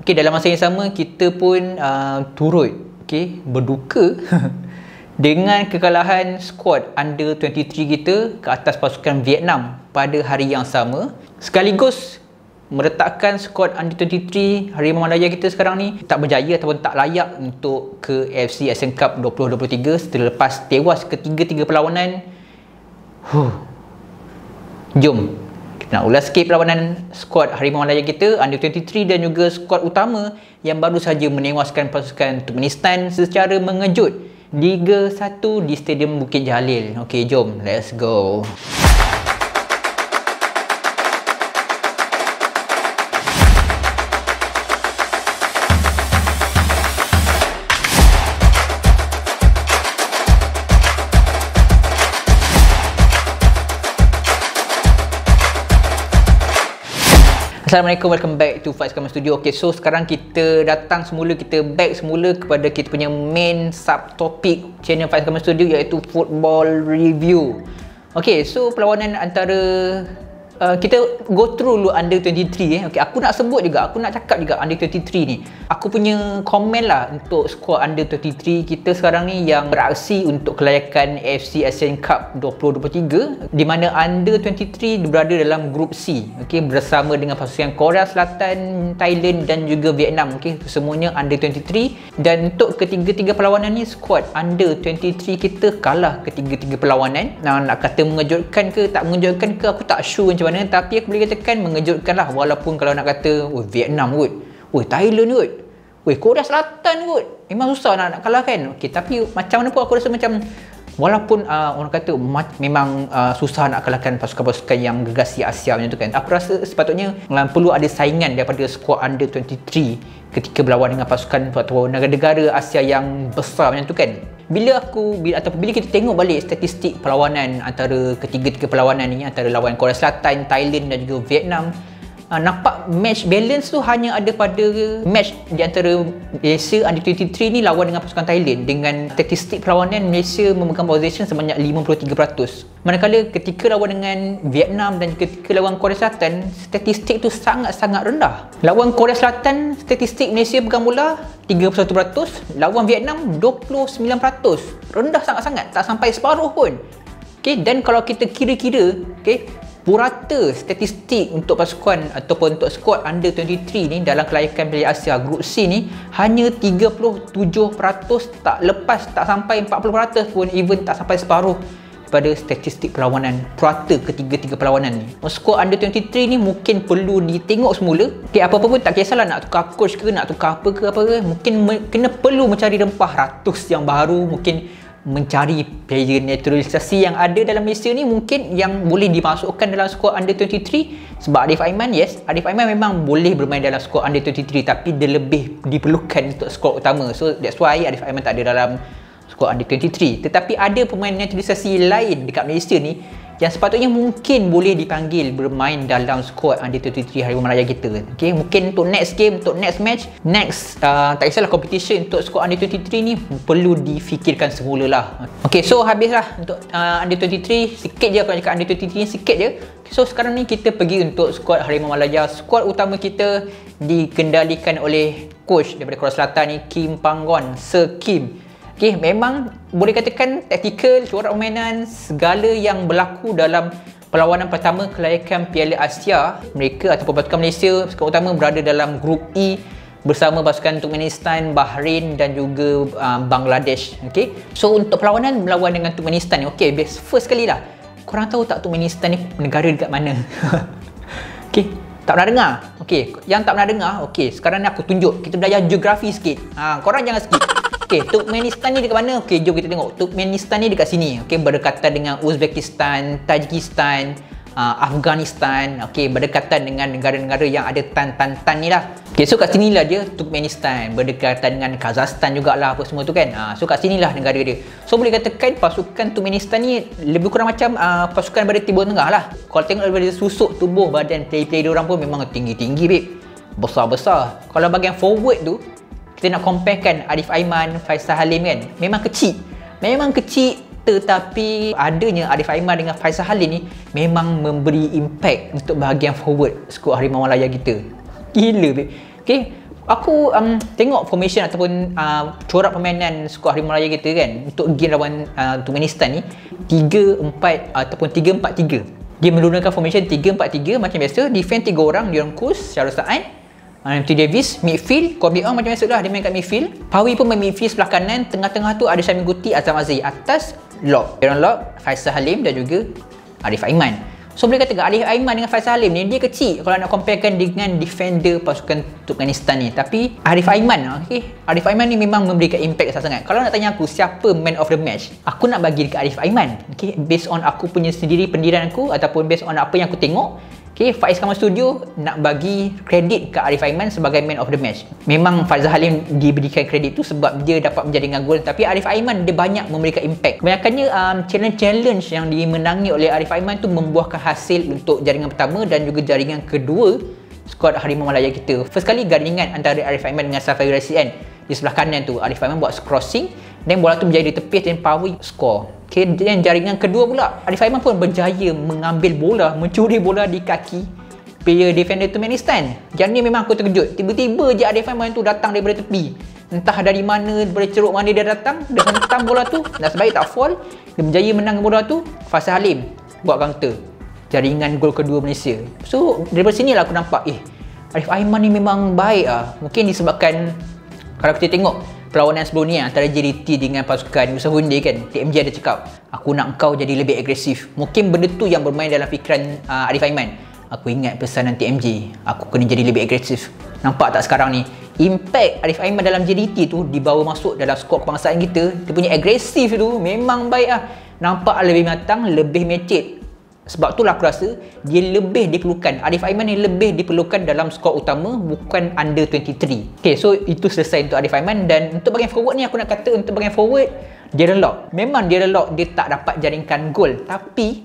Okey, dalam masa yang sama kita pun turut berduka dengan kekalahan skuad under 23 kita ke atas pasukan Vietnam pada hari yang sama, sekaligus meletakkan skuad under 23 Harimau Malaya kita sekarang ni tak berjaya ataupun tak layak untuk ke AFC Asian Cup 2023 setelah lepas tewas ketiga-tiga perlawanan. Jom kita nak ulas sikit perlawanan skuad Harimau Malaya kita under 23 dan juga skuad utama yang baru saja menewaskan pasukan Turkmenistan secara mengejut Liga 1 di Stadium Bukit Jalil. Okey, jom, let's go. Assalamualaikum, welcome back to Faiz Kamal Studio. Okay, so sekarang kita datang semula, kita back semula kepada kita punya main subtopik channel Faiz Kamal Studio, iaitu football review. Okay, so perlawanan antara kita go through dulu under 23 Okay, aku nak sebut juga, aku nak cakap juga under 23 ni. Aku punya komen lah untuk skuad under 23 kita sekarang ni yang beraksi untuk kelayakan AFC Asian Cup 2023, di mana under 23 berada dalam grup C, okay, bersama dengan pasukan Korea Selatan, Thailand dan juga Vietnam. Okay, semuanya under 23, dan untuk ketiga-tiga perlawanan ni skuad under 23 kita kalah ketiga-tiga perlawanan. Nah, nak kata mengejutkan ke tak mengejutkan ke, aku tak sure macam mana, tapi aku boleh katakan mengejutkan lah. Walaupun kalau nak kata Vietnam kot, Thailand kot, Korea Selatan kot, memang susah nak kalahkan. Okay, tapi macam mana pun aku rasa macam walaupun orang kata memang susah nak kalahkan pasukan-pasukan yang gegasi Asia macam tu kan, aku rasa sepatutnya perlu ada saingan daripada skuad under 23 ketika berlawan dengan pasukan atau negara-negara Asia yang besar macam tu kan. Bila kita tengok balik statistik perlawanan antara ketiga-tiga perlawanan ni, antara lawan Korea Selatan, Thailand dan juga Vietnam, nampak match balance tu hanya ada pada match di antara Malaysia under 23 ni lawan dengan pasukan Thailand. Dengan statistik perlawanan, Malaysia memegang position sebanyak 53%. Manakala ketika lawan dengan Vietnam dan ketika lawan Korea Selatan, statistik tu sangat-sangat rendah. Lawan Korea Selatan, statistik Malaysia pegang bola 31%, lawan Vietnam 29%. Rendah sangat-sangat, tak sampai separuh pun. Okay, dan kalau kita kira-kira, okay, purata statistik untuk pasukan ataupun untuk skuad under 23 ni dalam kelayakan Piala Asia Grup C ni hanya 37%, tak lepas, tak sampai 40% pun, even tak sampai separuh pada statistik perlawanan purata ketiga-tiga perlawanan ni. Skuad under 23 ni mungkin perlu ditengok semula. Okay, apa-apa pun tak kisahlah nak tukar coach ke, nak tukar apa ke, mungkin perlu mencari rempah ratus yang baru, mungkin mencari player naturalisasi yang ada dalam Malaysia ni mungkin yang boleh dimasukkan dalam skuad under 23. Sebab Arif Aiman, yes, Arif Aiman memang boleh bermain dalam skuad under 23, tapi dia lebih diperlukan untuk skuad utama. So that's why Arif Aiman tak ada dalam skuad under 23. Tetapi ada pemain naturalisasi lain dekat Malaysia ni yang sepatutnya mungkin boleh dipanggil bermain dalam skuad under 23 Harimau Malaya kita. Okay, mungkin untuk next game, untuk next match, tak kisahlah competition, untuk skuad under 23 ni perlu difikirkan semula lah. Okay, so habislah untuk under 23. Sikit je aku nak cakap under 23 ni, sikit je. Okay, so sekarang ni kita pergi untuk skuad Harimau Malaya. Skuad utama kita dikendalikan oleh coach daripada Korea Selatan ni, Kim Panggon, Sir Kim. Okay, memang boleh katakan taktikal, corak permainan, segala yang berlaku dalam perlawanan pertama kelayakan Piala Asia, mereka ataupun pasukan Malaysia, pasukan utama berada dalam grup E bersama pasukan Turkmenistan, Bahrain dan juga Bangladesh. Okay, so untuk perlawanan melawan dengan Turkmenistan ni, okay, first sekali lah, korang tahu tak Turkmenistan ni negara dekat mana? Okay, tak pernah dengar? Okay, yang tak pernah dengar, okay, sekarang ni aku tunjuk, kita belajar geografi sikit. Korang jangan skip. Okay, Turkmenistan ni dekat mana? Okay, jom kita tengok. Turkmenistan ni dekat sini. Okay, berdekatan dengan Uzbekistan, Tajikistan, Afghanistan. Okay, berdekatan dengan negara-negara yang ada tan ni lah. Okay, so kat sini lah dia Turkmenistan. Berdekatan dengan Kazakhstan jugalah, apa semua tu kan. So kat sini lah negara dia. So boleh katakan pasukan Turkmenistan ni lebih kurang macam pasukan daripada Timur Tengah lah. Kalau tengok daripada susuk tubuh badan player-player diorang pun memang tinggi-tinggi, babe. Besar-besar. Kalau bahagian forward tu, kita nak comparekan Arif Aiman, Faisal Halim kan, memang kecil, tetapi adanya Arif Aiman dengan Faisal Halim ni memang memberi impact untuk bahagian forward skuad Harimau Malaya kita. Gila, babe. Okay, Aku tengok formation ataupun corak permainan skuad Harimau Malaya kita kan untuk game lawan Turkmenistan ni 3-4 ataupun 3-4-3. Dia menggunakan formation 3-4-3 macam biasa. Defend 3 orang, Dion Kus, Syarul Saad, Anthony Davis. Midfield, Kobe Ong macam biasa lah, dia main kat midfield. Pawi pun main midfield sebelah kanan. Tengah-tengah tu ada Syamil Guti, Azam Aziz. Atas lock, Aaron Lock, Faisal Halim dan juga Arif Aiman. So boleh kata Arif Aiman dengan Faisal Halim ni dia kecil kalau nak comparekan dengan defender pasukan Turkmenistan ni. Tapi Arif Aiman, Arif Aiman ni memang memberikan impact sangat. Kalau nak tanya aku siapa man of the match, aku nak bagi dekat Arif Aiman. Based on aku punya sendiri pendirian aku ataupun based on apa yang aku tengok. Faiz Kamal Studio nak bagi kredit ke Arif Aiman sebagai man of the match. Memang Faizal Halim diberikan kredit tu sebab dia dapat menjaringkan gol, tapi Arif Aiman dia banyak memberikan impact. Kebanyakannya challenge yang dimenangi oleh Arif Aiman tu membuahkan hasil untuk jaringan pertama dan juga jaringan kedua skuad Harimau Malaya kita. First kali gandingan antara Arif Aiman dengan Safari Rasian. Di sebelah kanan tu Arif Aiman buat crossing dan bola tu berjaya ditepis dan Pawi score. Dan jaringan kedua pula Arif Aiman pun berjaya mengambil bola, mencuri bola di kaki player defender Turkmenistan. Yang ni memang aku terkejut. Tiba-tiba je Arif Aiman tu datang daripada tepi. Entah dari mana, daripada ceruk mana dia datang, dia hentam bola tu. Nasib baik tak fall. Dia berjaya menang bola tu. Faisal Halim buat counter. Jaringan gol kedua Malaysia. So daripada sinilah aku nampak Arif Aiman ni memang baik lah. Mungkin disebabkan kalau kita tengok perlawanan sebelum ni antara JDT dengan pasukan Yusof Hundir kan, TMJ ada cakap aku nak kau jadi lebih agresif. Mungkin benda tu yang bermain dalam fikiran Arif Aiman. Aku ingat pesanan TMJ, aku kena jadi lebih agresif. Nampak tak sekarang ni impact Arif Aiman dalam JDT tu dibawa masuk dalam skuad kebangsaan kita. Dia punya agresif tu memang baik lah. Nampak lebih matang, lebih mecet. Sebab itulah aku rasa dia lebih diperlukan. Arif Aiman ni lebih diperlukan dalam skuad utama, bukan under 23. So itu selesai untuk Arif Aiman. Dan untuk bahagian forward ni aku nak kata untuk bahagian forward Darren Lock. Memang Darren Lock dia tak dapat jaringkan gol, tapi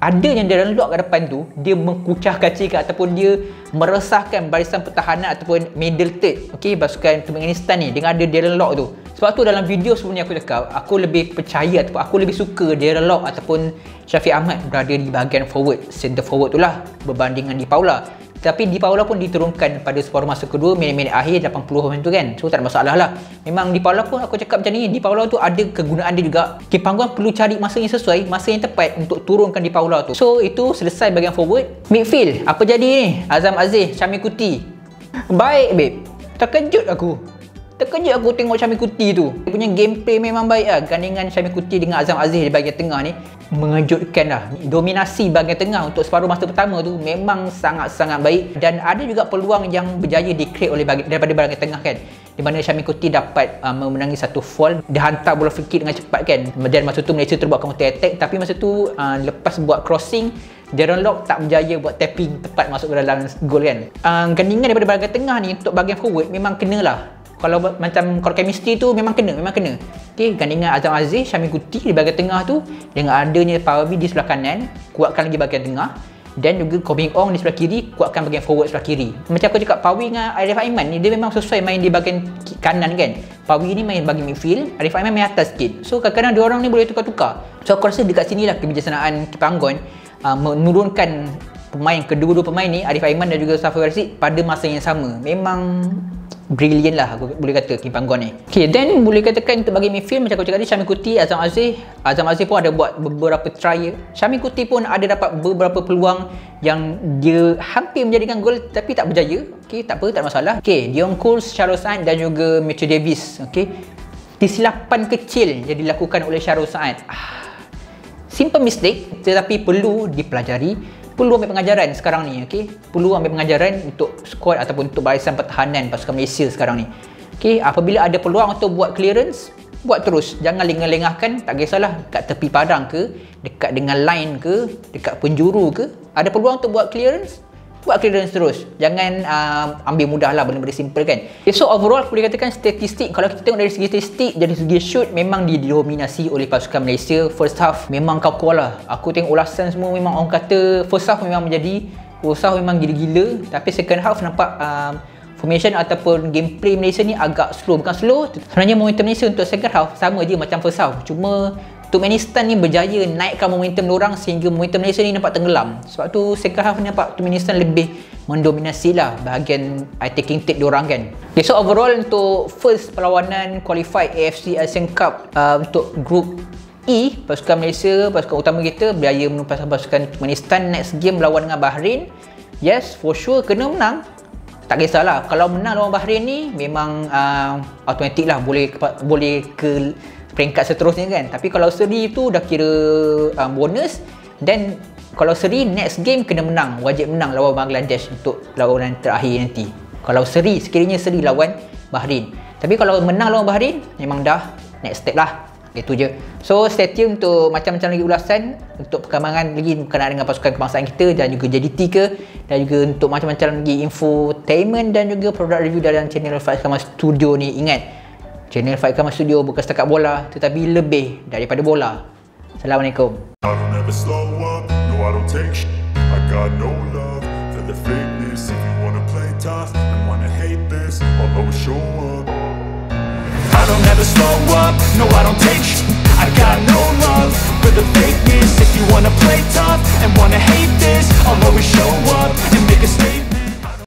ada yang Darren Lock kat depan tu dia mengkucah kacirkan ataupun dia meresahkan barisan pertahanan ataupun middle third pasukan Turkmenistan ni dengan ada Darren Lock tu. Sebab tu dalam video sebelum ni aku cakap aku lebih percaya ataupun aku lebih suka Darren Lock ataupun Syafiq Ahmad berada di bahagian forward, center forward tu lah berbanding dengan Di Paula. Tapi Di Paula pun diturunkan pada separuh masa kedua, minit-minit akhir 80 macam tu kan. So tak ada masalah lah. Memang Di Paula pun aku cakap macam ni, Di Paula tu ada kegunaan dia juga. Kim Panggon perlu cari masa yang sesuai, masa yang tepat untuk turunkan Di Paula tu. So itu selesai bahagian forward. Midfield, apa jadi ni? Azam Aziz, Syamil Kuti. Baik babe. Terkejut aku tengok Syamil Kuti tu. Dia punya gameplay memang baik lah. Gandingan Syamil Kuti dengan Azam Aziz di bahagian tengah ni mengejutkan lah. Dominasi bahagian tengah untuk separuh masa pertama tu memang sangat-sangat baik. Dan ada juga peluang yang berjaya di-create oleh daripada bahagian tengah kan, di mana Syamil Kuti dapat memenangi satu fall. Dia hantar bola free kick dengan cepat kan, dan masa tu Malaysia terbuat counter attack. Tapi masa tu lepas buat crossing, Darren Lock tak berjaya buat tapping tepat masuk ke dalam gol kan. Gandingan daripada bahagian tengah ni untuk bahagian forward memang kenalah. Kalau chemistry tu memang kena. Gandingan Azam Aziz, Syamil Kuti di bahagian tengah tu dengan adanya Pawi di sebelah kanan, kuatkan lagi bahagian tengah, dan juga Kobe Ong di sebelah kiri, kuatkan bahagian forward sebelah kiri. Macam aku cakap, Pawi dengan Arif Aiman ni dia memang sesuai main di bahagian kanan kan. Pawi ni main bagi midfield, Arif Aiman main atas sikit. So kadang-kadang dua orang ni boleh tukar-tukar. So aku rasa dekat sinilah kebijaksanaan Kim Panggon menurunkan kedua-dua pemain ni, Arif Aiman dan juga Safari Rashid pada masa yang sama. Memang brilliant lah aku boleh kata Kim Panggon ni. Then boleh katakan untuk bagi midfield macam aku cakap tadi, Syamil Kuti, Azam Aziz pun ada buat beberapa try. Syamil Kuti pun ada dapat beberapa peluang yang dia hampir menjadikan gol tapi tak berjaya. Tak apa, tak ada masalah. Dion Kus, Syarul Saad dan juga Matthew Davis. Kesilapan kecil yang dilakukan oleh Syarul Saad. Simple mistake tetapi perlu dipelajari. Perlu ambil pengajaran sekarang ni, perlu ambil pengajaran untuk squad ataupun untuk barisan pertahanan pasukan Malaysia sekarang ni. Apabila ada peluang untuk buat clearance, buat terus. Jangan lengah-lengahkan, tak kisahlah kat tepi padang ke, dekat dengan line ke, dekat penjuru ke. Ada peluang untuk buat clearance, buat clearance terus. Jangan ambil mudah lah benda-benda simple kan. So overall boleh katakan statistik, kalau kita tengok dari segi statistik, dari segi shoot memang didominasi oleh pasukan Malaysia. First half memang kau lah. Aku tengok ulasan semua memang orang kata first half memang memang gila-gila. Tapi second half nampak formation ataupun gameplay Malaysia ni agak slow. Bukan slow, sebenarnya momentum Malaysia untuk second half sama je macam first half. Cuma Turkmenistan ni berjaya naikkan momentum diorang sehingga momentum Malaysia ni nampak tenggelam. Sebab tu second half nampak Turkmenistan lebih mendominasi lah bahagian attacking take diorang kan. Okay, so overall untuk first perlawanan qualified AFC Asian Cup untuk group E, pasukan Malaysia, pasukan utama kita berjaya menumpas pasukan Turkmenistan. Next game berlawan dengan Bahrain. Yes, for sure kena menang. Tak kisahlah, kalau menang lawan Bahrain ni memang automatik lah boleh ke peringkat seterusnya kan. Tapi kalau seri tu dah kira bonus. Dan kalau seri, next game kena menang, wajib menang lawan Bangladesh untuk lawanan terakhir nanti. Kalau seri, sekiranya seri lawan Bahrain. Tapi kalau menang lawan Bahrain, memang dah next step lah. Itu je. So stay tune untuk macam-macam lagi ulasan untuk perkembangan lagi berkenaan dengan pasukan kebangsaan kita dan juga JDT ke, dan juga untuk macam-macam lagi infotainment dan juga produk review dalam channel Faiz Kamal Studio ni. Ingat, channel Faiz Kamal Studio bukan setakat bola, tetapi lebih daripada bola. Assalamualaikum. I don't ever slow up, no I don't take sh**. I got no love for the fakeness. If you wanna play tough,